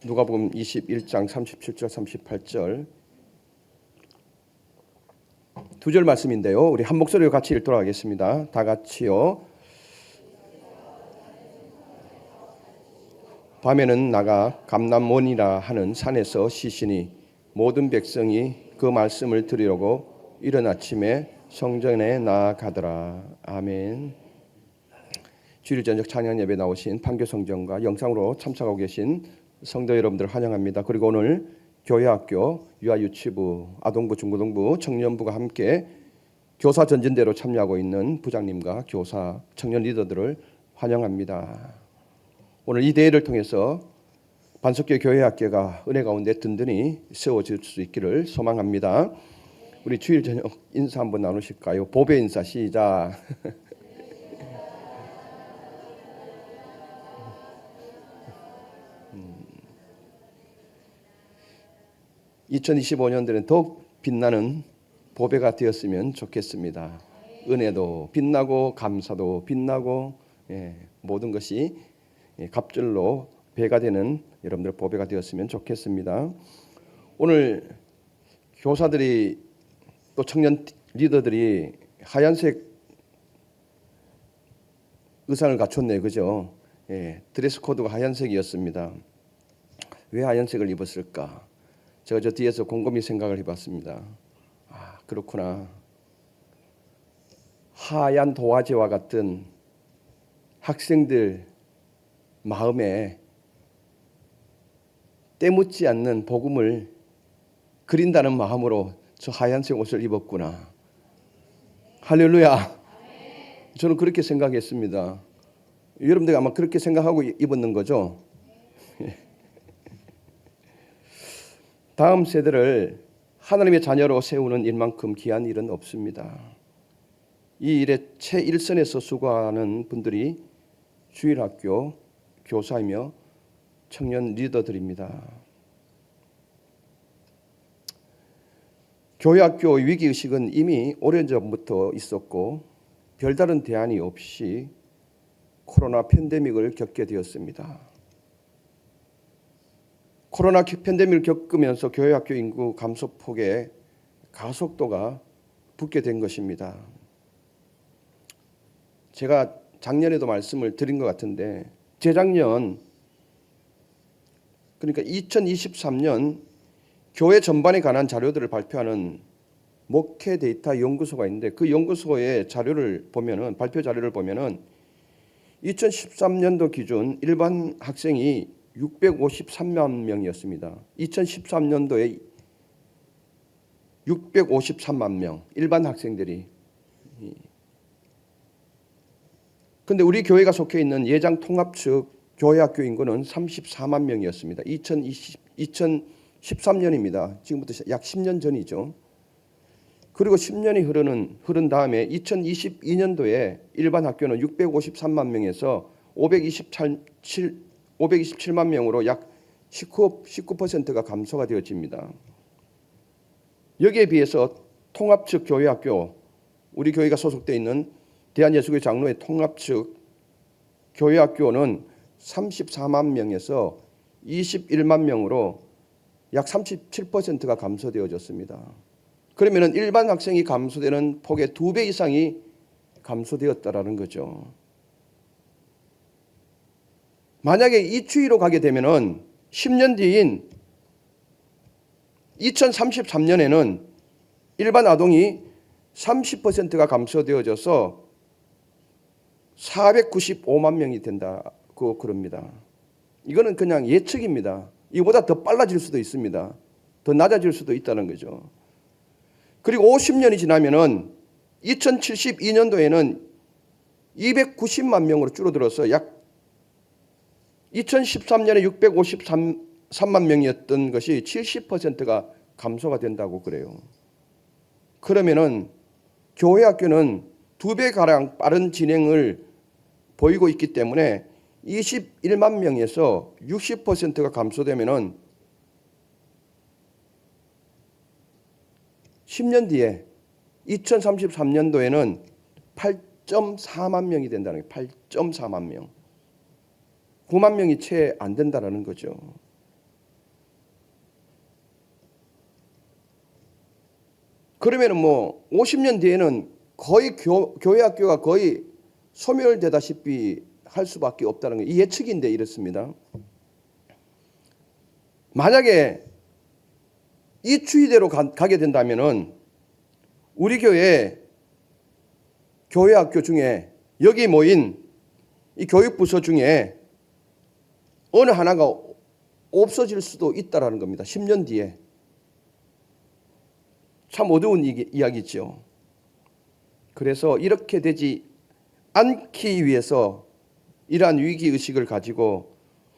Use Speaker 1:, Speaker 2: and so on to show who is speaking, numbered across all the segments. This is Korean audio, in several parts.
Speaker 1: 누가복음 21장 37절 38절 두 절 말씀인데요. 우리 한 목소리로 같이 읽도록 하겠습니다. 다 같이요. 밤에는 나가 감람원이라 하는 산에서 쉬시니 모든 백성이 그 말씀을 들으려고 이른 아침에 성전에 나아가더라. 아멘. 주일 저녁 찬양 예배 나오신 판교성전과 영상으로 참석하고 계신 성도 여러분들 환영합니다. 그리고 오늘 교회학교, 유아유치부, 아동부, 중고등부, 청년부가 함께 교사 전진대로 참여하고 있는 부장님과 교사, 청년 리더들을 환영합니다. 오늘 이 대회를 통해서 반석교 교회학교가 은혜 가운데 든든히 세워질 수 있기를 소망합니다. 우리 주일 저녁 인사 한번 나누실까요? 보배 인사 시작. 2025년도에는 더욱 빛나는 보배가 되었으면 좋겠습니다. 은혜도 빛나고 감사도 빛나고 모든 것이 갑절로 배가 되는 여러분들 보배가 되었으면 좋겠습니다. 오늘 교사들이 또 청년 리더들이 하얀색 의상을 갖췄네요. 그죠? 드레스 코드가 하얀색이었습니다. 왜 하얀색을 입었을까? 제가 저 뒤에서 곰곰이 생각을 해봤습니다. 아, 그렇구나. 하얀 도화지와 같은 학생들 마음에 때묻지 않는 복음을 그린다는 마음으로 저 하얀색 옷을 입었구나. 할렐루야. 저는 그렇게 생각했습니다. 여러분들 아마 그렇게 생각하고 입었는 거죠? 다음 세대를 하나님의 자녀로 세우는 일만큼 귀한 일은 없습니다. 이 일에 최일선에서 수고하는 분들이 주일학교 교사이며 청년 리더들입니다. 교회학교 위기의식은 이미 오래전부터 있었고 별다른 대안이 없이 코로나 팬데믹을 겪게 되었습니다. 코로나 팬데믹을 겪으면서 교회학교 인구 감소폭의 가속도가 붙게 된 것입니다. 제가 작년에도 말씀을 드린 것 같은데 재작년 그러니까 2023년 교회 전반에 관한 자료들을 발표하는 목회 데이터 연구소가 있는데 그 연구소의 자료를 보면은 발표 자료를 보면은 2013년도 기준 일반 학생이 653만 명이었습니다. 2013년도에 653만 명 일반 학생들이. 그런데 우리 교회가 속해 있는 예장 통합 측 교회학교 인구는 34만 명이었습니다. 2013년입니다. 지금부터 약 10년 전이죠. 그리고 10년이 흐른 다음에 2022년도에 일반 학교는 653만 명에서 527만 명으로 약 19%가 감소가 되어집니다. 여기에 비해서 통합 측 교회학교, 우리 교회가 소속되어 있는 대한예수교회 장로회 통합 측 교회학교는 34만 명에서 21만 명으로 약 37%가 감소되어졌습니다. 그러면 일반 학생이 감소되는 폭의 2배 이상이 감소되었다라는 거죠. 만약에 이 추이로 가게 되면은 10년 뒤인 2033년에는 일반 아동이 30%가 감소되어져서 495만 명이 된다고 그럽니다. 이거는 그냥 예측입니다. 이보다 더 빨라질 수도 있습니다. 더 낮아질 수도 있다는 거죠. 그리고 50년이 지나면은 2072년도에는 290만 명으로 줄어들어서 약 2013년에 653만 명이었던 것이 70%가 감소가 된다고 그래요. 그러면은 교회 학교는 2배가량 빠른 진행을 보이고 있기 때문에 21만 명에서 60%가 감소되면은 10년 뒤에 2033년도에는 8.4만 명이 된다는 거예요. 8.4만 명. 9만 명이 채 안 된다는 거죠. 그러면 뭐 50년 뒤에는 거의 교회 학교가 거의 소멸되다시피 할 수밖에 없다는 게 이 예측인데 이렇습니다. 만약에 이 추이대로 가게 된다면은 우리 교회 학교 중에 여기 모인 이 교육부서 중에 어느 하나가 없어질 수도 있다라는 겁니다. 10년 뒤에. 참 어려운 이야기죠. 그래서 이렇게 되지 않기 위해서 이러한 위기의식을 가지고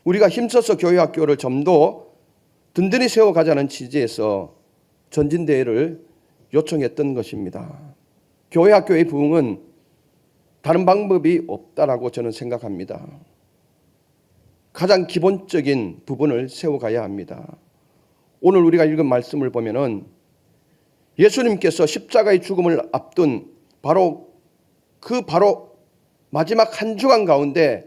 Speaker 1: 우리가 힘써서 교회 학교를 좀 더 든든히 세워가자는 취지에서 전진대회를 요청했던 것입니다. 교회 학교의 부흥은 다른 방법이 없다라고 저는 생각합니다. 가장 기본적인 부분을 세워가야 합니다. 오늘 우리가 읽은 말씀을 보면은 예수님께서 십자가의 죽음을 앞둔 바로 마지막 한 주간 가운데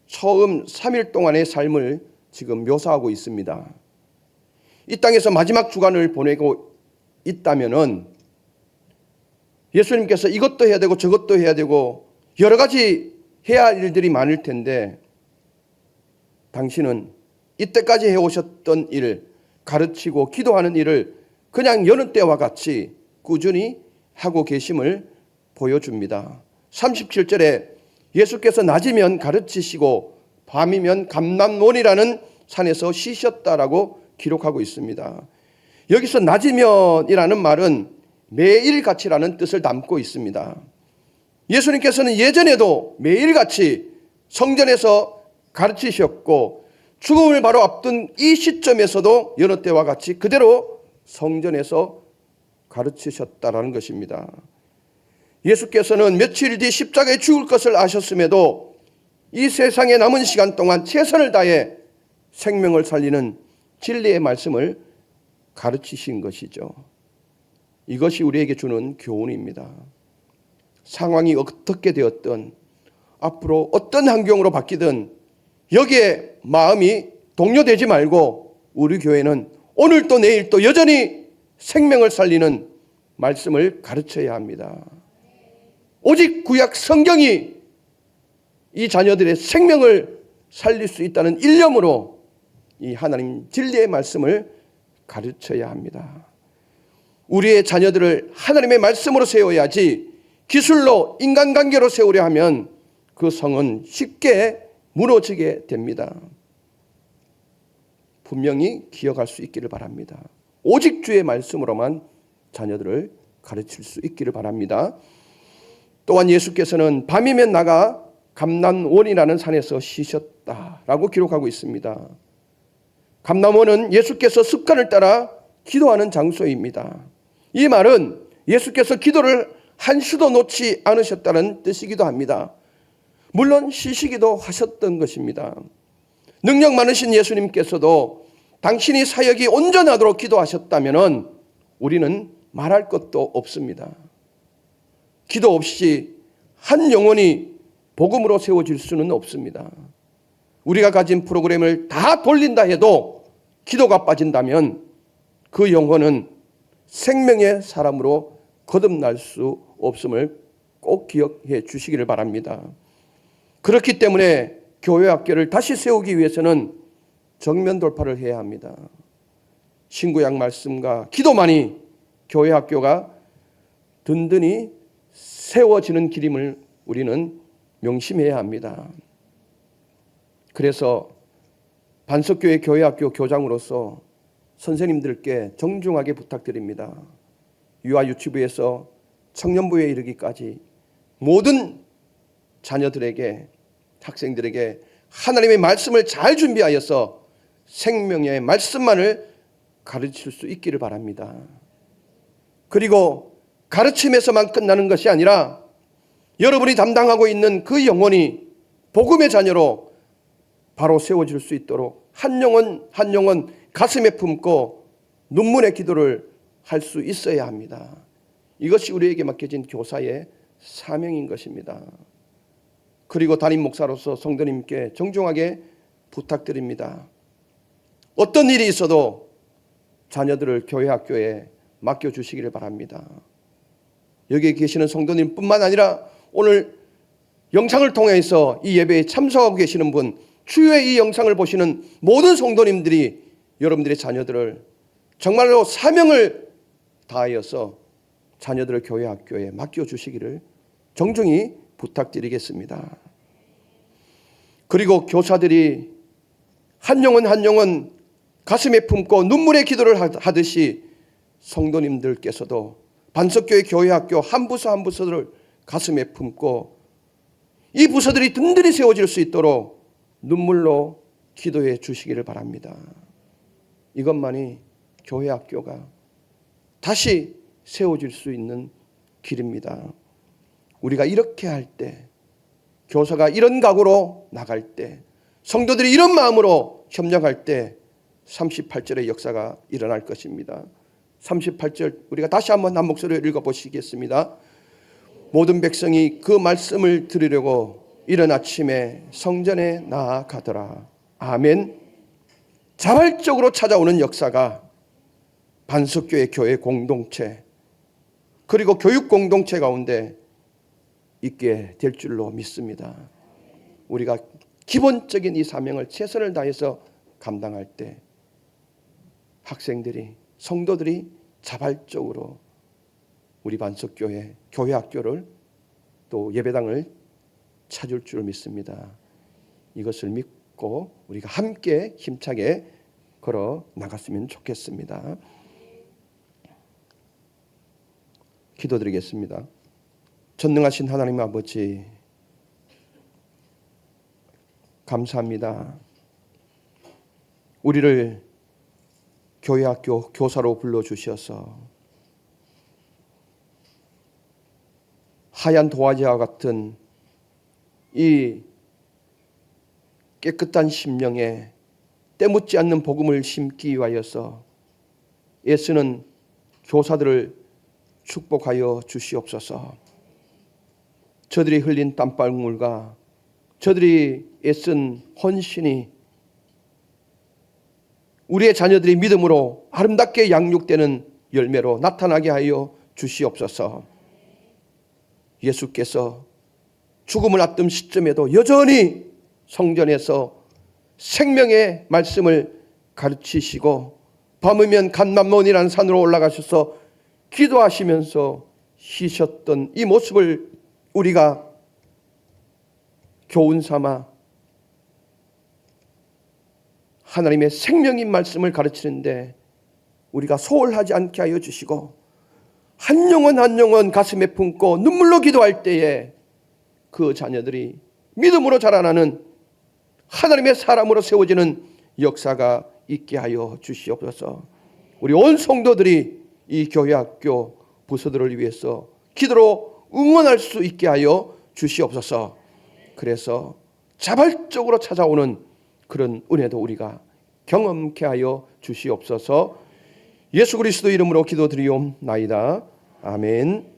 Speaker 1: 처음 3일 동안의 삶을 지금 묘사하고 있습니다. 이 땅에서 마지막 주간을 보내고 있다면은 예수님께서 이것도 해야 되고 저것도 해야 되고 여러 가지 해야 할 일들이 많을 텐데 당신은 이때까지 해오셨던 일, 가르치고 기도하는 일을 그냥 여느 때와 같이 꾸준히 하고 계심을 보여줍니다. 37절에 예수께서 낮이면 가르치시고 밤이면 감람원이라는 산에서 쉬셨다라고 기록하고 있습니다. 여기서 낮이면이라는 말은 매일같이라는 뜻을 담고 있습니다. 예수님께서는 예전에도 매일같이 성전에서 가르치셨고 죽음을 바로 앞둔 이 시점에서도 여느 때와 같이 그대로 성전에서 가르치셨다라는 것입니다. 예수께서는 며칠 뒤 십자가에 죽을 것을 아셨음에도 이 세상에 남은 시간 동안 최선을 다해 생명을 살리는 진리의 말씀을 가르치신 것이죠. 이것이 우리에게 주는 교훈입니다. 상황이 어떻게 되었든 앞으로 어떤 환경으로 바뀌든 여기에 마음이 동요되지 말고 우리 교회는 오늘도 내일도 여전히 생명을 살리는 말씀을 가르쳐야 합니다. 오직 구약 성경이 이 자녀들의 생명을 살릴 수 있다는 일념으로 이 하나님 진리의 말씀을 가르쳐야 합니다. 우리의 자녀들을 하나님의 말씀으로 세워야지 기술로 인간관계로 세우려 하면 그 성은 쉽게 무너지게 됩니다. 분명히 기억할 수 있기를 바랍니다. 오직 주의 말씀으로만 자녀들을 가르칠 수 있기를 바랍니다. 또한 예수께서는 밤이면 나가 감람원이라는 산에서 쉬셨다라고 기록하고 있습니다. 감람원은 예수께서 습관을 따라 기도하는 장소입니다. 이 말은 예수께서 기도를 한 수도 놓지 않으셨다는 뜻이기도 합니다. 물론 쉬시기도 하셨던 것입니다. 능력 많으신 예수님께서도 당신이 사역이 온전하도록 기도하셨다면 우리는 말할 것도 없습니다. 기도 없이 한 영혼이 복음으로 세워질 수는 없습니다. 우리가 가진 프로그램을 다 돌린다 해도 기도가 빠진다면 그 영혼은 생명의 사람으로 거듭날 수 없음을 꼭 기억해 주시기를 바랍니다. 그렇기 때문에 교회 학교를 다시 세우기 위해서는 정면 돌파를 해야 합니다. 신구약 말씀과 기도만이 교회 학교가 든든히 세워지는 길임을 우리는 명심해야 합니다. 그래서 반석교회 교회학교 교장으로서 선생님들께 정중하게 부탁드립니다. 유아 유치부에서 청년부에 이르기까지 모든 자녀들에게 학생들에게 하나님의 말씀을 잘 준비하여서 생명의 말씀만을 가르칠 수 있기를 바랍니다. 그리고 가르침에서만 끝나는 것이 아니라 여러분이 담당하고 있는 그 영혼이 복음의 자녀로 바로 세워질 수 있도록 한 영혼 한 영혼 가슴에 품고 눈물의 기도를 할 수 있어야 합니다. 이것이 우리에게 맡겨진 교사의 사명인 것입니다. 그리고 담임 목사로서 성도님께 정중하게 부탁드립니다. 어떤 일이 있어도 자녀들을 교회 학교에 맡겨주시기를 바랍니다. 여기에 계시는 성도님뿐만 아니라 오늘 영상을 통해서 이 예배에 참석하고 계시는 분, 추후에 이 영상을 보시는 모든 성도님들이 여러분들의 자녀들을 정말로 사명을 다하여서 자녀들을 교회 학교에 맡겨주시기를 정중히 부탁드리겠습니다. 그리고 교사들이 한 영혼 한 영혼 가슴에 품고 눈물의 기도를 하듯이 성도님들께서도 반석교회 교회 학교 한 부서 한 부서를 가슴에 품고 이 부서들이 든든히 세워질 수 있도록 눈물로 기도해 주시기를 바랍니다. 이것만이 교회 학교가 다시 세워질 수 있는 길입니다. 우리가 이렇게 할 때, 교사가 이런 각오로 나갈 때, 성도들이 이런 마음으로 협력할 때 38절의 역사가 일어날 것입니다. 38절 우리가 다시 한번 한 목소리로 읽어보시겠습니다. 모든 백성이 그 말씀을 들으려고 이른 아침에 성전에 나아가더라. 아멘. 자발적으로 찾아오는 역사가 반석교회 교회 공동체 그리고 교육 공동체 가운데 있게 될 줄로 믿습니다. 우리가 기본적인 이 사명을 최선을 다해서 감당할 때 학생들이 성도들이 자발적으로 우리 반석교회 교회 학교를 또 예배당을 찾을 줄 믿습니다. 이것을 믿고 우리가 함께 힘차게 걸어 나갔으면 좋겠습니다. 기도드리겠습니다. 전능하신 하나님 아버지, 감사합니다. 우리를 교회 학교 교사로 불러주셔서 하얀 도화지와 같은 이 깨끗한 심령에 때묻지 않는 복음을 심기 위하여서 애쓰는 교사들을 축복하여 주시옵소서. 저들이 흘린 땀방울과 저들이 애쓴 헌신이 우리의 자녀들이 믿음으로 아름답게 양육되는 열매로 나타나게 하여 주시옵소서. 예수께서 죽음을 앞둔 시점에도 여전히 성전에서 생명의 말씀을 가르치시고 밤이면 감람몬이라는 산으로 올라가셔서 기도하시면서 쉬셨던 이 모습을 우리가 교훈 삼아 하나님의 생명인 말씀을 가르치는데 우리가 소홀하지 않게 하여 주시고 한 영혼 한 영혼 가슴에 품고 눈물로 기도할 때에 그 자녀들이 믿음으로 자라나는 하나님의 사람으로 세워지는 역사가 있게 하여 주시옵소서. 우리 온 성도들이 이 교회 학교 부서들을 위해서 기도로 응원할 수 있게 하여 주시옵소서. 그래서 자발적으로 찾아오는 그런 은혜도 우리가 경험케 하여 주시옵소서. 예수 그리스도 이름으로 기도드리옵나이다. 아멘.